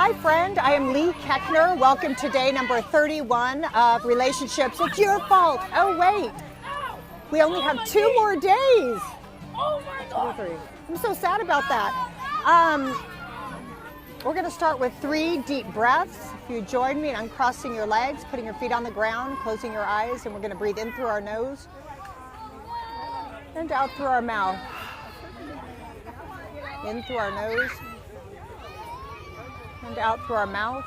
Hi friend, I am Lee Keckner. Welcome to day number 31 of Relationships. It's your fault. Oh wait, we only have 2 more days. Oh my God. I'm so sad about that. We're going to start with 3 deep breaths. If you join me in uncrossing your legs, putting your feet on the ground, closing your eyes, and we're going to breathe in through our nose and out through our mouth. In through our nose and out through our mouth.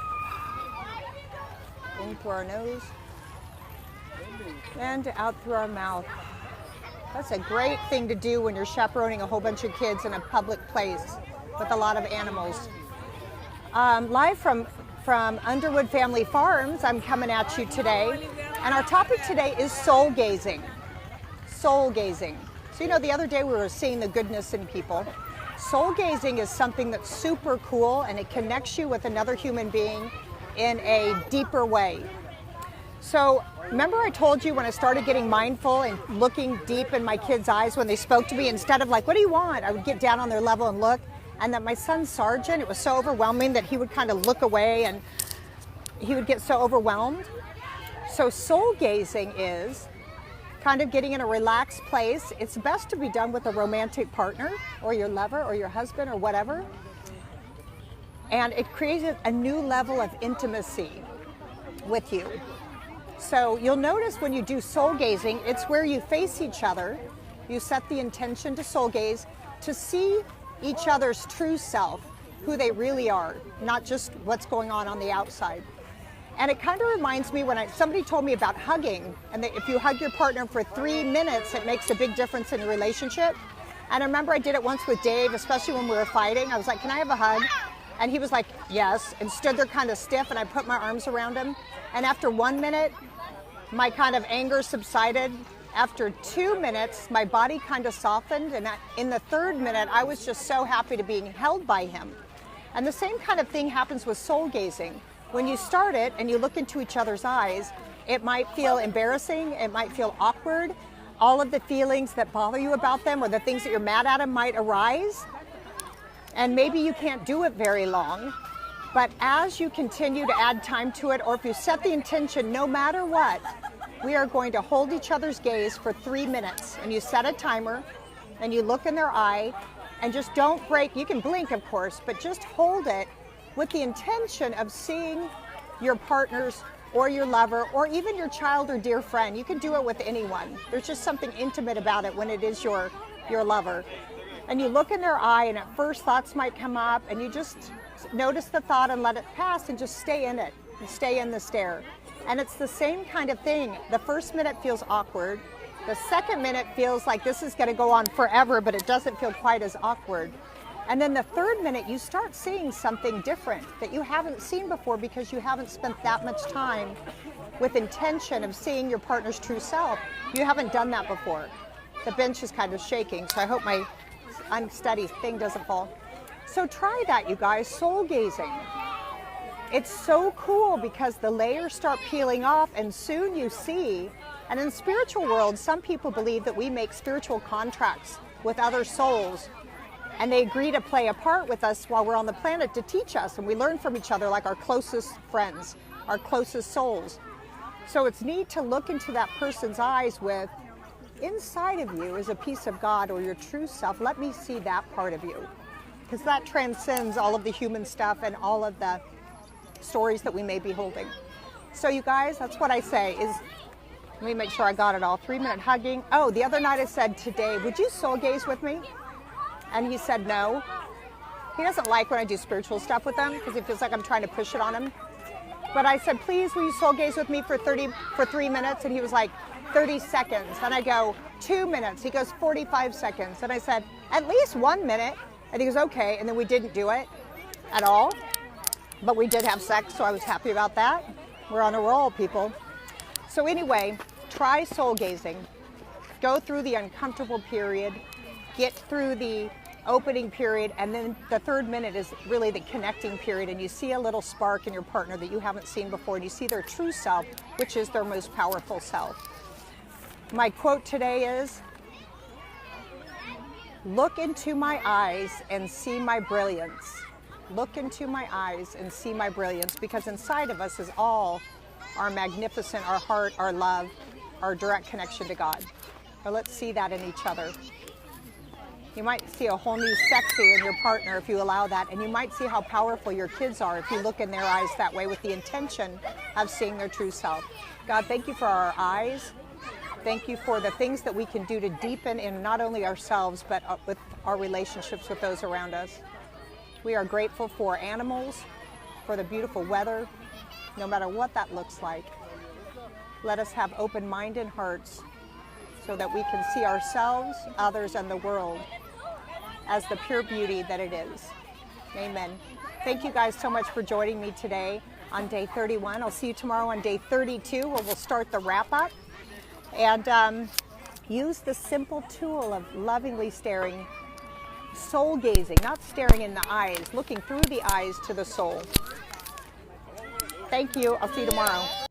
In through our nose and out through our mouth. That's a great thing to do when you're chaperoning a whole bunch of kids in a public place with a lot of animals. Live from Underwood Family Farms, I'm coming at you today. And our topic today is soul gazing. Soul gazing. So you know, the other day we were seeing the goodness in people. Soul gazing is something that's super cool, and it connects you with another human being in a deeper way. So remember I told you when I started getting mindful and looking deep in my kids' eyes when they spoke to me, instead of like, what do you want? I would get down on their level and look. And that my son Sergeant, it was so overwhelming that he would kind of look away and he would get so overwhelmed. So soul gazing is kind of getting in a relaxed place. It's best to be done with a romantic partner or your lover or your husband or whatever. And it creates a new level of intimacy with you. So you'll notice when you do soul gazing, it's where you face each other. You set the intention to soul gaze to see each other's true self, who they really are, not just what's going on the outside. And it kind of reminds me when somebody told me about hugging, and that if you hug your partner for 3 minutes, it makes a big difference in your relationship. And I remember I did it once with Dave, especially when we were fighting. I was like, can I have a hug? And he was like, yes, and stood there kind of stiff, and I put my arms around him. And after 1 minute, my kind of anger subsided. After 2 minutes, my body kind of softened, and in the 3rd minute, I was just so happy to be held by him. And the same kind of thing happens with soul gazing. When you start it and you look into each other's eyes, it might feel embarrassing, it might feel awkward. All of the feelings that bother you about them or the things that you're mad at them might arise. And maybe you can't do it very long. But as you continue to add time to it, or if you set the intention, no matter what, we are going to hold each other's gaze for 3 minutes. And you set a timer and you look in their eye and just don't break. You can blink, of course, but just hold it with the intention of seeing your partner's or your lover or even your child or dear friend. You can do it with anyone. There's just something intimate about it when it is your lover. And you look in their eye, and at first thoughts might come up, and you just notice the thought and let it pass and just stay in it and stay in the stare. And it's the same kind of thing. The first minute feels awkward. The second minute feels like this is going to go on forever, but it doesn't feel quite as awkward. And then the 3rd minute, you start seeing something different that you haven't seen before because you haven't spent that much time with intention of seeing your partner's true self. You haven't done that before. The bench is kind of shaking, so I hope my unsteady thing doesn't fall. So try that, you guys, soul gazing. It's so cool because the layers start peeling off and soon you see, and in the spiritual world, some people believe that we make spiritual contracts with other souls, and they agree to play a part with us while we're on the planet to teach us, and we learn from each other like our closest friends, our closest souls. So it's neat to look into that person's eyes with, inside of you is a piece of God or your true self. Let me see that part of you, because that transcends all of the human stuff and all of the stories that we may be holding. So you guys, that's what I say is, let me make sure I got it all. 3 minute hugging. Oh, the other night I said today, would you soul gaze with me? And he said no. He doesn't like when I do spiritual stuff with him because he feels like I'm trying to push it on him. But I said, please, will you soul gaze with me for 3 minutes? And he was like, 30 seconds. And I go, 2 minutes. He goes, 45 seconds. And I said, at least 1 minute. And he goes, okay. And then we didn't do it at all. But we did have sex, so I was happy about that. We're on a roll, people. So anyway, try soul gazing. Go through the uncomfortable period. Get through the opening period, and then the 3rd minute is really the connecting period, and you see a little spark in your partner that you haven't seen before, and you see their true self, which is their most powerful self. My quote today is, look into my eyes and see my brilliance. Look into my eyes and see my brilliance, because inside of us is all our magnificent, our heart, our love, our direct connection to God. So let's see that in each other. You might see a whole new sexy in your partner if you allow that, and you might see how powerful your kids are if you look in their eyes that way with the intention of seeing their true self. God, thank you for our eyes. Thank you for the things that we can do to deepen in not only ourselves, but with our relationships with those around us. We are grateful for animals, for the beautiful weather, no matter what that looks like. Let us have open-minded hearts so that we can see ourselves, others, and the world as the pure beauty that it is. Amen. Thank you guys so much for joining me today on day 31. I'll see you tomorrow on day 32, where we'll start the wrap-up. And use the simple tool of lovingly staring, soul gazing, not staring in the eyes, looking through the eyes to the soul. Thank you. I'll see you tomorrow.